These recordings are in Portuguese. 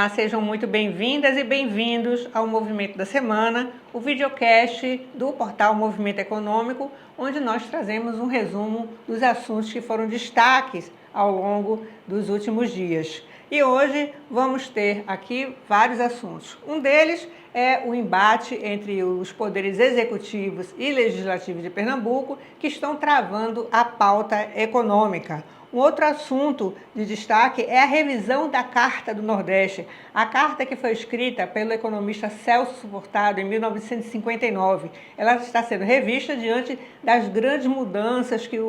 Olá, sejam muito bem-vindas e bem-vindos ao Movimento da Semana, o videocast do portal Movimento Econômico, onde nós trazemos um resumo dos assuntos que foram destaques ao longo dos últimos dias. E hoje vamos ter aqui vários assuntos. Um deles é o embate entre os poderes executivos e legislativos de Pernambuco, que estão travando a pauta econômica. Um outro assunto de destaque é a revisão da Carta do Nordeste, a carta que foi escrita pelo economista Celso Furtado em 1959. Ela está sendo revista diante das grandes mudanças que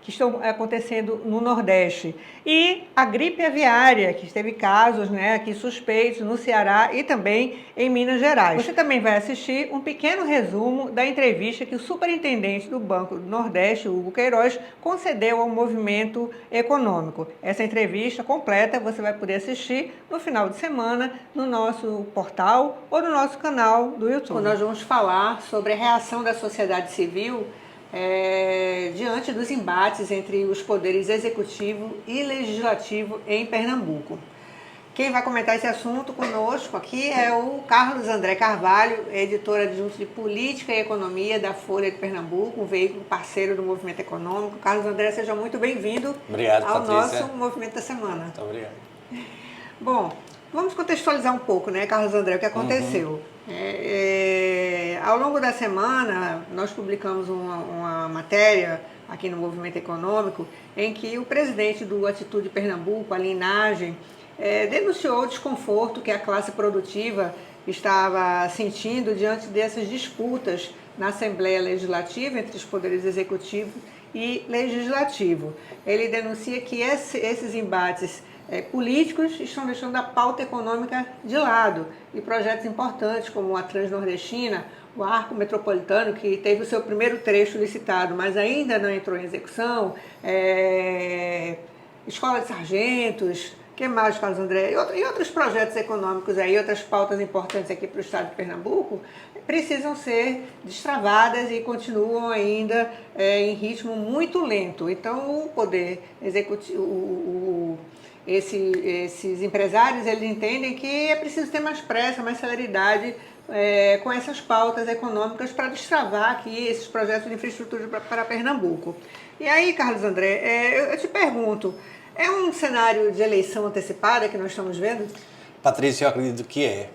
estão acontecendo no Nordeste. E a gripe aviária, que teve casos aqui suspeitos no Ceará e também em Minas Gerais. Você também vai assistir um pequeno resumo da entrevista que o superintendente do Banco do Nordeste, Hugo Queiroz, concedeu ao movimento econômico. Essa entrevista completa você vai poder assistir no final de semana no nosso portal ou no nosso canal do YouTube. Nós vamos falar sobre a reação da sociedade civil diante dos embates entre os poderes executivo e legislativo em Pernambuco. Quem vai comentar esse assunto conosco aqui é o Carlos André Carvalho, editor adjunto de Política e Economia da Folha de Pernambuco, um veículo parceiro do Movimento Econômico. Carlos André, seja muito bem-vindo ao nosso Movimento da Semana. Muito obrigado. Bom, vamos contextualizar um pouco, Carlos André, o que aconteceu. Ao longo da semana, nós publicamos uma matéria aqui no Movimento Econômico em que o presidente do Atitude Pernambuco, Aline Nagem, denunciou o desconforto que a classe produtiva estava sentindo diante dessas disputas na Assembleia Legislativa entre os poderes executivo e legislativo. Ele denuncia que esses embates políticos estão deixando a pauta econômica de lado e projetos importantes como a Transnordestina, o Arco Metropolitano, que teve o seu primeiro trecho licitado, mas ainda não entrou em execução, Escola de Sargentos, que mais, Carlos André? E outros projetos econômicos aí, outras pautas importantes aqui para o estado de Pernambuco, precisam ser destravadas e continuam ainda em ritmo muito lento. Então, o poder executivo, esses empresários, eles entendem que é preciso ter mais pressa, mais celeridade com essas pautas econômicas para destravar aqui esses projetos de infraestrutura para Pernambuco. E aí, Carlos André, eu te pergunto, é um cenário de eleição antecipada que nós estamos vendo? Patrícia, eu acredito que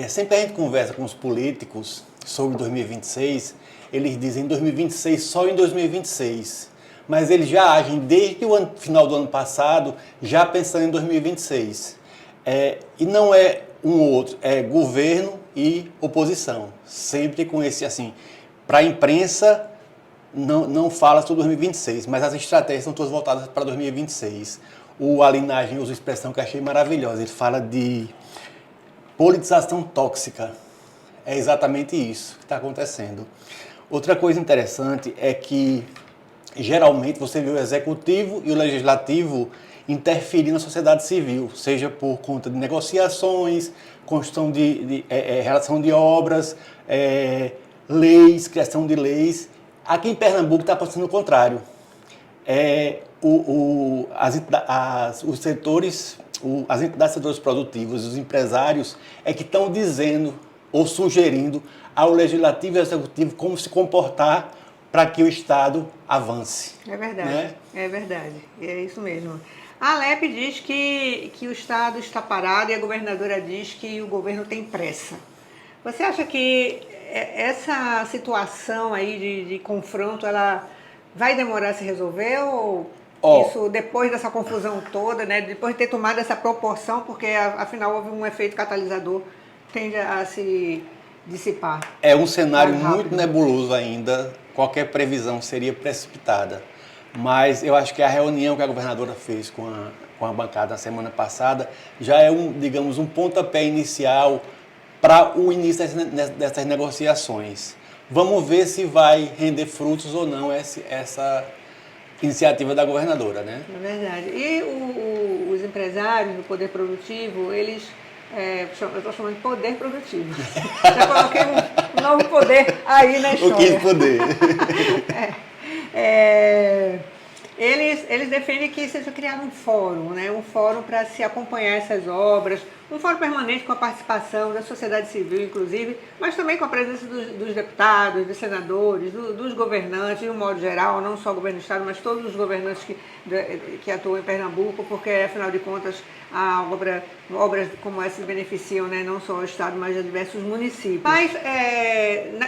sempre a gente conversa com os políticos sobre 2026, eles dizem 2026 só em 2026, mas eles já agem desde o final do ano passado, já pensando em 2026. E não é um ou outro, é governo e oposição, sempre com esse assim, para a imprensa não fala sobre 2026, mas as estratégias estão todas voltadas para 2026. O Aline Nagem usa uma expressão que eu achei maravilhosa, ele fala de politização tóxica. É exatamente isso que está acontecendo. Outra coisa interessante é que, geralmente, você vê o executivo e o legislativo interferir na sociedade civil, seja por conta de negociações, construção relação de obras, leis, criação de leis. Aqui em Pernambuco está passando o contrário. Os setores, as entidades setores produtivos, os empresários, que estão dizendo ou sugerindo ao legislativo e ao executivo como se comportar para que o Estado avance. É verdade, É verdade, é isso mesmo. A Alep diz que o Estado está parado e a governadora diz que o governo tem pressa. Você acha que essa situação aí de confronto, ela vai demorar a se resolver ou isso, depois dessa confusão toda, depois de ter tomado essa proporção, porque afinal houve um efeito catalisador, tende a se dissipar? É um cenário muito nebuloso ainda, qualquer previsão seria precipitada, mas eu acho que a reunião que a governadora fez com a bancada na semana passada já é um pontapé inicial para o início dessas negociações. Vamos ver se vai render frutos ou não essa iniciativa da governadora, É verdade. E os empresários do poder produtivo, eles... eu estou chamando de poder produtivo. Já coloquei um novo poder aí na história. O que poder? Eles defendem que seja criado um fórum para se acompanhar essas obras, Um fórum permanente com a participação da sociedade civil, inclusive, mas também com a presença dos deputados, dos senadores, dos governantes, de um modo geral, não só o governo do Estado, mas todos os governantes que atuam em Pernambuco, porque, afinal de contas, obras como essa beneficiam, né, não só o Estado, mas a diversos municípios. Mas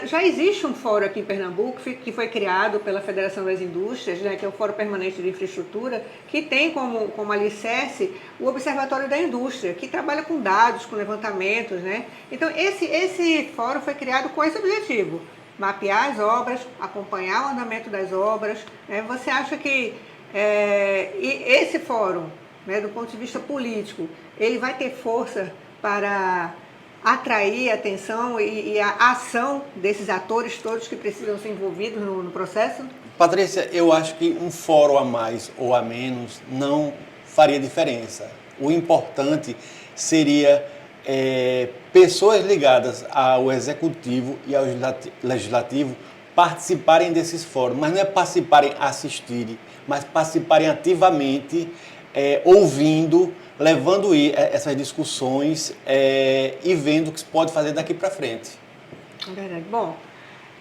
já existe um fórum aqui em Pernambuco que foi criado pela Federação das Indústrias, né, que é o Fórum Permanente de Infraestrutura, que tem como alicerce o Observatório da Indústria, que trabalha com dados, com levantamentos, né? Então, esse fórum foi criado com esse objetivo: mapear as obras, acompanhar o andamento das obras, né? Você acha que esse fórum, né, do ponto de vista político, ele vai ter força para atrair a atenção e a ação desses atores todos que precisam ser envolvidos no processo? Patrícia, eu acho que um fórum a mais ou a menos não faria diferença. O importante seria pessoas ligadas ao executivo e ao legislativo participarem desses fóruns, mas não é participarem, assistirem, mas participarem ativamente, ouvindo, levando essas discussões e vendo o que se pode fazer daqui para frente. É verdade. Bom,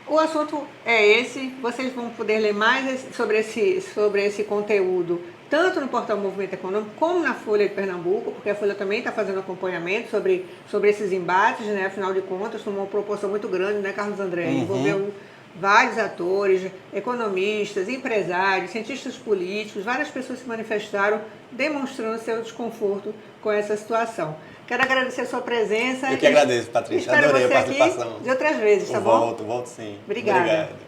o assunto é esse. Vocês vão poder ler mais sobre esse conteúdo, tanto no portal Movimento Econômico, como na Folha de Pernambuco, porque a Folha também está fazendo acompanhamento sobre esses embates, né? Afinal de contas, tomou uma proporção muito grande, né, Carlos André? Envolveu vários atores, economistas, empresários, cientistas políticos, várias pessoas se manifestaram demonstrando seu desconforto com essa situação. Quero agradecer a sua presença. Eu que agradeço, Patrícia. Adorei a participação. Aqui de outras vezes, tá bom? Volto sim. Obrigada. Obrigado.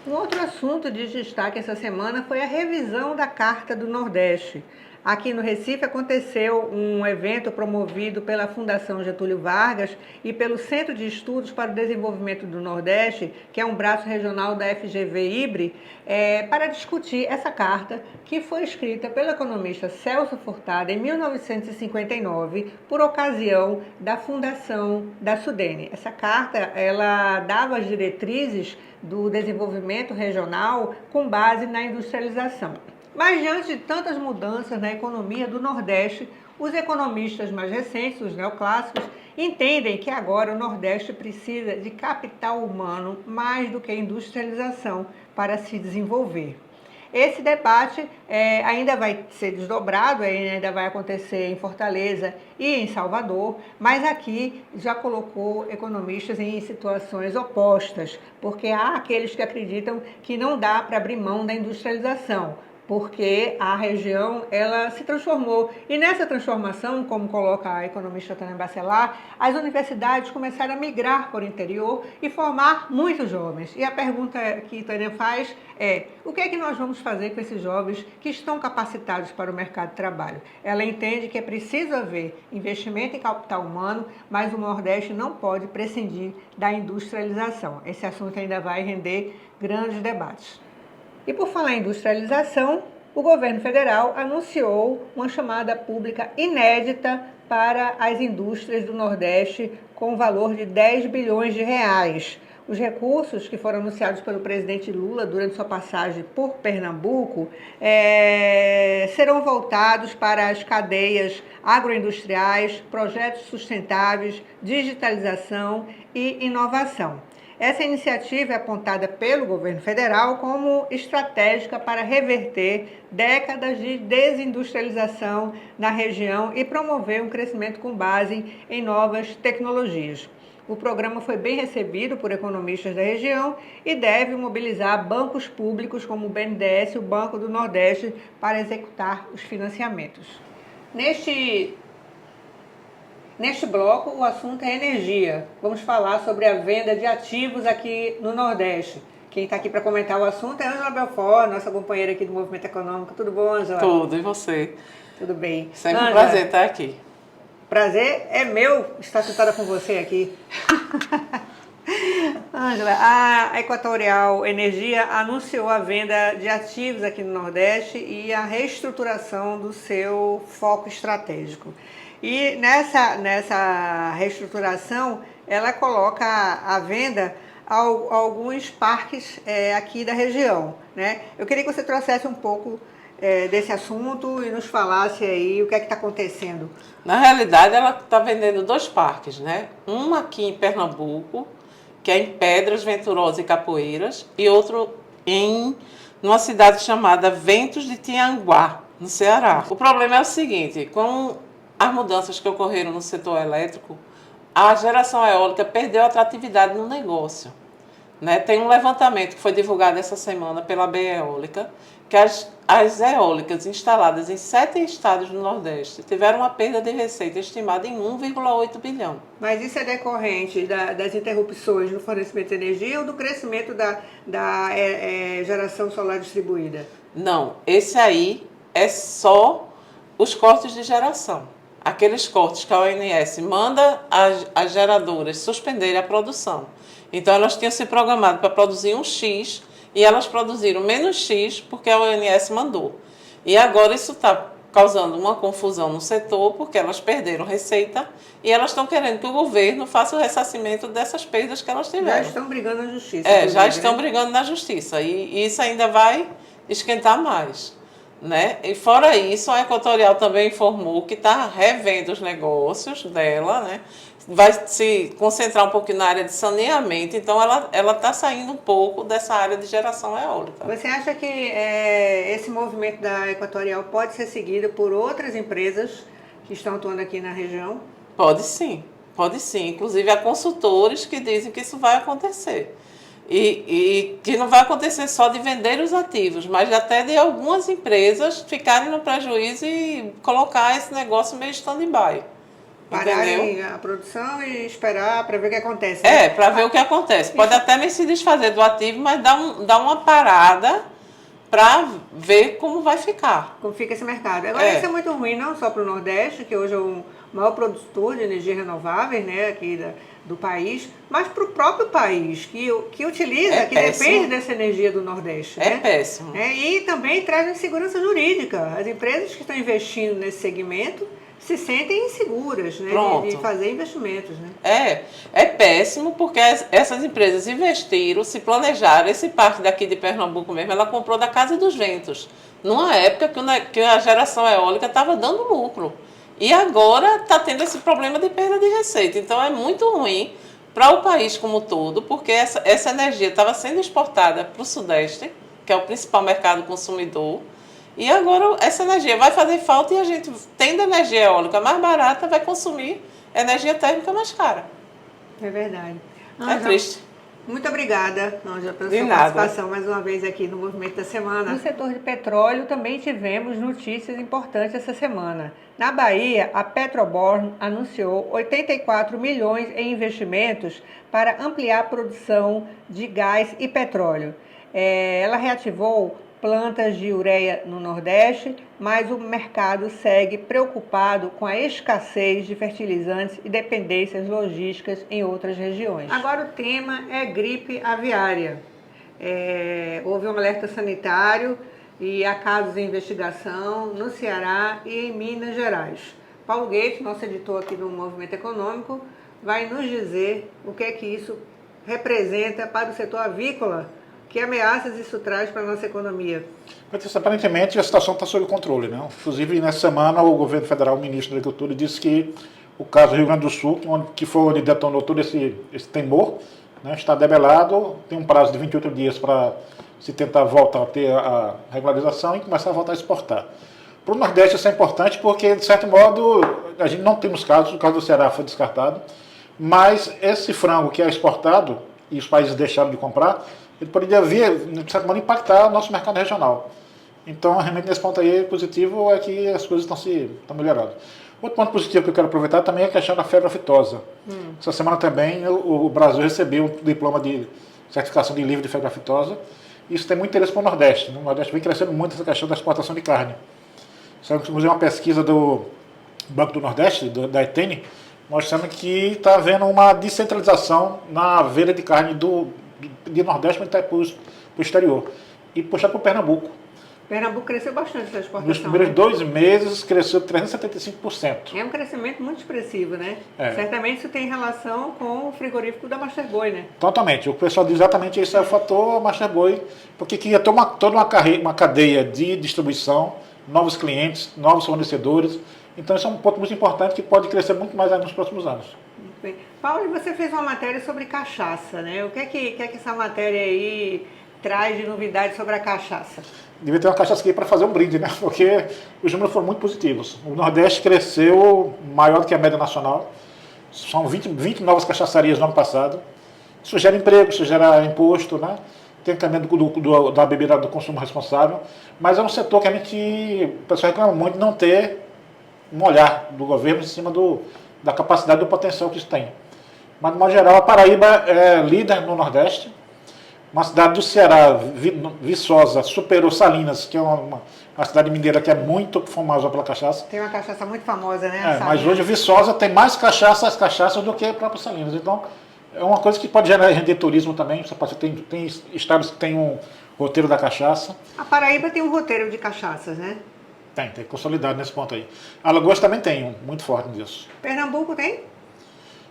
Um outro assunto de destaque essa semana foi a revisão da Carta do Nordeste. Aqui no Recife aconteceu um evento promovido pela Fundação Getúlio Vargas e pelo Centro de Estudos para o Desenvolvimento do Nordeste, que é um braço regional da FGV IBRE, para discutir essa carta que foi escrita pelo economista Celso Furtado em 1959, por ocasião da fundação da Sudene. Essa carta, ela dava as diretrizes do desenvolvimento regional com base na industrialização. Mas diante de tantas mudanças na economia do Nordeste, os economistas mais recentes, os neoclássicos, entendem que agora o Nordeste precisa de capital humano mais do que industrialização para se desenvolver. Esse debate ainda vai ser desdobrado, ainda vai acontecer em Fortaleza e em Salvador, mas aqui já colocou economistas em situações opostas, porque há aqueles que acreditam que não dá para abrir mão da industrialização, porque a região ela se transformou. E nessa transformação, como coloca a economista Tânia Bacelar, as universidades começaram a migrar para o interior e formar muitos jovens. E a pergunta que Tânia faz é: o que é que nós vamos fazer com esses jovens que estão capacitados para o mercado de trabalho? Ela entende que é preciso haver investimento em capital humano, mas o Nordeste não pode prescindir da industrialização. Esse assunto ainda vai render grandes debates. E por falar em industrialização, o governo federal anunciou uma chamada pública inédita para as indústrias do Nordeste com valor de 10 bilhões de reais. Os recursos que foram anunciados pelo presidente Lula durante sua passagem por Pernambuco serão voltados para as cadeias agroindustriais, projetos sustentáveis, digitalização e inovação. Essa iniciativa é apontada pelo governo federal como estratégica para reverter décadas de desindustrialização na região e promover um crescimento com base em novas tecnologias. O programa foi bem recebido por economistas da região e deve mobilizar bancos públicos como o BNDES e o Banco do Nordeste para executar os financiamentos. Neste bloco, o assunto é energia. Vamos falar sobre a venda de ativos aqui no Nordeste. Quem está aqui para comentar o assunto é Ângela Belfort, nossa companheira aqui do Movimento Econômico. Tudo bom, Ângela? Tudo, e você? Tudo bem. Sempre um prazer estar aqui. Prazer é meu estar sentada com você aqui. Ângela, a Equatorial Energia anunciou a venda de ativos aqui no Nordeste e a reestruturação do seu foco estratégico. E nessa reestruturação, ela coloca à venda alguns parques aqui da região, né? Eu queria que você trouxesse um pouco desse assunto e nos falasse aí o que é que está acontecendo. Na realidade, ela está vendendo 2 parques, né? Um aqui em Pernambuco, que é em Pedras, Venturosa e Capoeiras, e outro numa cidade chamada Ventos de Tianguá, no Ceará. O problema é o seguinte, com as mudanças que ocorreram no setor elétrico, a geração eólica perdeu a atratividade no negócio. Né? Tem um levantamento que foi divulgado essa semana pela BE Eólica, que as eólicas instaladas em 7 estados do Nordeste tiveram uma perda de receita estimada em 1,8 bilhão. Mas isso é decorrente das interrupções no fornecimento de energia ou do crescimento da geração solar distribuída? Não, esse aí é só os cortes de geração. Aqueles cortes que a ONS manda as geradoras suspenderem a produção. Então, elas tinham se programado para produzir um X e elas produziram menos X porque a ONS mandou. E agora isso está causando uma confusão no setor porque elas perderam receita e elas estão querendo que o governo faça o ressarcimento dessas perdas que elas tiveram. Já estão brigando na justiça. Já estão brigando na justiça e isso ainda vai esquentar mais. Né? E fora isso, a Equatorial também informou que está revendo os negócios dela, né? Vai se concentrar um pouquinho na área de saneamento, então ela está saindo um pouco dessa área de geração eólica. Você acha que esse movimento da Equatorial pode ser seguido por outras empresas que estão atuando aqui na região? Pode sim. Inclusive há consultores que dizem que isso vai acontecer. E que não vai acontecer só de vender os ativos, mas até de algumas empresas ficarem no prejuízo e colocar esse negócio meio stand-by. Pararem a produção e esperar para ver o que acontece. Né? Para ver o que acontece. Pode até nem se desfazer do ativo, mas dar uma parada para ver como vai ficar. Como fica esse mercado. Agora, isso é muito ruim, não só para o Nordeste, que hoje é o maior produtor de energia renovável, né, aqui do país, mas para o próprio país, que utiliza, que depende dessa energia do Nordeste. É né? péssimo. E também traz insegurança jurídica. As empresas que estão investindo nesse segmento se sentem inseguras, né, de fazer investimentos. Né? É péssimo porque essas empresas investiram, se planejaram. Esse parque daqui de Pernambuco mesmo, ela comprou da Casa dos Ventos, numa época que a geração eólica estava dando lucro. E agora está tendo esse problema de perda de receita. Então é muito ruim para o país como um todo, porque essa energia estava sendo exportada para o Sudeste, que é o principal mercado consumidor. E agora essa energia vai fazer falta e a gente, tendo energia eólica mais barata, vai consumir energia térmica mais cara. É verdade. É triste. Muito obrigada, Ângela, pela sua participação mais uma vez aqui no Movimento da Semana. No setor de petróleo também tivemos notícias importantes essa semana. Na Bahia, a Petroborn anunciou 84 milhões em investimentos para ampliar a produção de gás e petróleo. Ela reativou plantas de ureia no Nordeste, mas o mercado segue preocupado com a escassez de fertilizantes e dependências logísticas em outras regiões. Agora o tema é gripe aviária. Houve um alerta sanitário e há casos de investigação no Ceará e em Minas Gerais. Paulo Gates, nosso editor aqui do Movimento Econômico, vai nos dizer o que é que isso representa para o setor avícola. Que ameaças isso traz para a nossa economia? Aparentemente a situação está sob controle, né? Inclusive nessa semana o governo federal, o ministro da Agricultura, disse que o caso do Rio Grande do Sul, que foi onde detonou todo esse temor, né, está debelado, tem um prazo de 28 dias para se tentar voltar a ter a regularização e começar a voltar a exportar. Para o Nordeste isso é importante porque, de certo modo, a gente não temos casos, o caso do Ceará foi descartado, mas esse frango que é exportado e os países deixaram de comprar, ele poderia vir, de certo modo, impactar o nosso mercado regional. Então, realmente, nesse ponto aí, positivo é que as coisas estão melhorando. Outro ponto positivo que eu quero aproveitar também é a questão da febre aftosa. Essa semana também o Brasil recebeu um diploma de certificação de livre de febre aftosa. Isso tem muito interesse para o Nordeste. No Nordeste vem crescendo muito essa questão da exportação de carne. Saiu, inclusive, uma pesquisa do Banco do Nordeste, da ETN, mostrando que está havendo uma descentralização na venda de carne de Nordeste para o exterior e puxar para o Pernambuco. Pernambuco cresceu bastante essa exportação. Nos primeiros né? 2 meses cresceu 375%. É um crescimento muito expressivo, né? É. Certamente isso tem relação com o frigorífico da Master Boi, né? Totalmente. O pessoal diz exatamente esse é o fator Master Boi, porque cria toda uma cadeia de distribuição, novos clientes, novos fornecedores. Então, isso é um ponto muito importante que pode crescer muito mais aí nos próximos anos. Muito bem. Paulo, e você fez uma matéria sobre cachaça, né? O que é que essa matéria aí traz de novidade sobre a cachaça? Devia ter uma cachaça aqui para fazer um brinde, né? Porque os números foram muito positivos. O Nordeste cresceu maior do que a média nacional. São 20 novas cachaçarias no ano passado. Isso gera emprego, isso gera imposto, né? Tem encaminhamento da bebida do consumo responsável. Mas é um setor que o pessoal reclama muito de não ter um olhar do governo em cima da capacidade e do potencial que isso tem. Mas, de modo geral, a Paraíba é líder no Nordeste. Uma cidade do Ceará, Viçosa, superou Salinas, que é uma cidade mineira que é muito famosa pela cachaça. Tem uma cachaça muito famosa, né? Mas hoje Viçosa tem mais cachaças do que a própria Salinas. Então, é uma coisa que pode render turismo também. Tem estados que têm um roteiro da cachaça. A Paraíba tem um roteiro de cachaças, né? Tem consolidado nesse ponto aí. Alagoas também tem muito forte nisso. Pernambuco tem?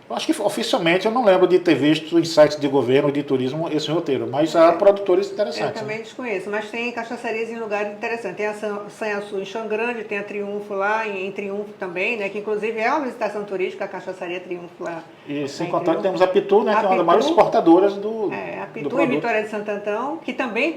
Eu acho que oficialmente eu não lembro de ter visto em sites de governo de turismo esse roteiro, mas há produtores interessantes. Eu também desconheço, mas tem cachaçarias em lugares interessantes. Tem a Sanhaçu em Xangrande, tem a Triunfo lá, em Triunfo também, né? Que inclusive é uma visitação turística, a cachaçaria Triunfo lá. E sem contar que temos a Pitu, né? Que é uma das maiores exportadoras do a Pitu do e Vitória de Santo Antão, que também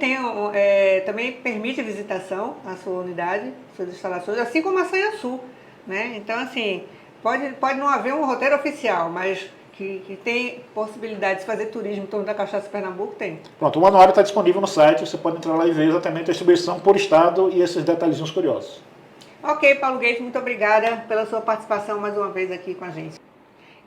também permite visitação à sua unidade, suas instalações, assim como a Sanhaçu, né? Então, assim, pode não haver um roteiro oficial, mas que tem possibilidade de fazer turismo em torno da cachaça Pernambuco, tem. Pronto, o manuário está disponível no site, você pode entrar lá e ver exatamente a distribuição por estado e esses detalhezinhos curiosos. Ok, Paulo Gates, muito obrigada pela sua participação mais uma vez aqui com a gente.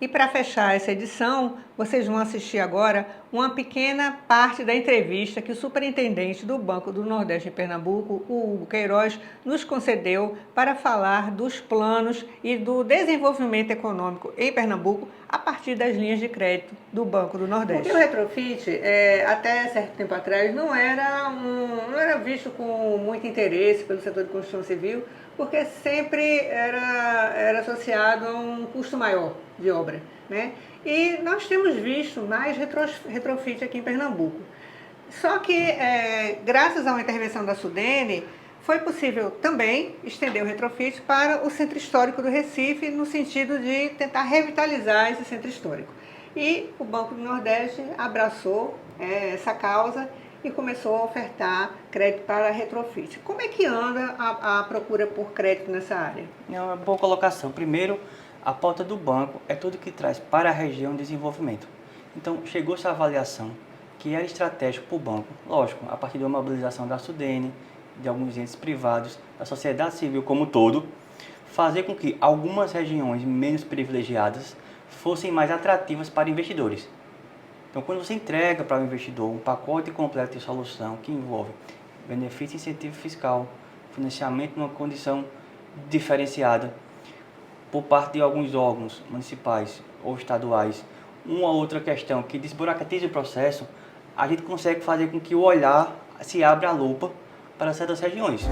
E para fechar essa edição, vocês vão assistir agora uma pequena parte da entrevista que o superintendente do Banco do Nordeste em Pernambuco, o Hugo Queiroz, nos concedeu para falar dos planos e do desenvolvimento econômico em Pernambuco a partir das linhas de crédito do Banco do Nordeste. Porque o retrofit, até certo tempo atrás, não era visto com muito interesse pelo setor de construção civil, porque sempre era associado a um custo maior de obra, né? E nós temos visto mais retrofit aqui em Pernambuco. Só que, graças a uma intervenção da Sudene, foi possível também estender o retrofit para o Centro Histórico do Recife, no sentido de tentar revitalizar esse centro histórico. E o Banco do Nordeste abraçou essa causa e começou a ofertar crédito para retrofit. Como é que anda a procura por crédito nessa área? É uma boa colocação. Primeiro, a pauta do banco é tudo que traz para a região desenvolvimento. Então, chegou essa avaliação que era estratégico para o banco, lógico, a partir da mobilização da Sudene, de alguns entes privados, da sociedade civil como um todo, fazer com que algumas regiões menos privilegiadas fossem mais atrativas para investidores. Então, quando você entrega para o investidor um pacote completo de solução que envolve benefício e incentivo fiscal, financiamento numa condição diferenciada por parte de alguns órgãos municipais ou estaduais, uma ou outra questão que desburocratize o processo, a gente consegue fazer com que o olhar se abra a lupa para certas regiões.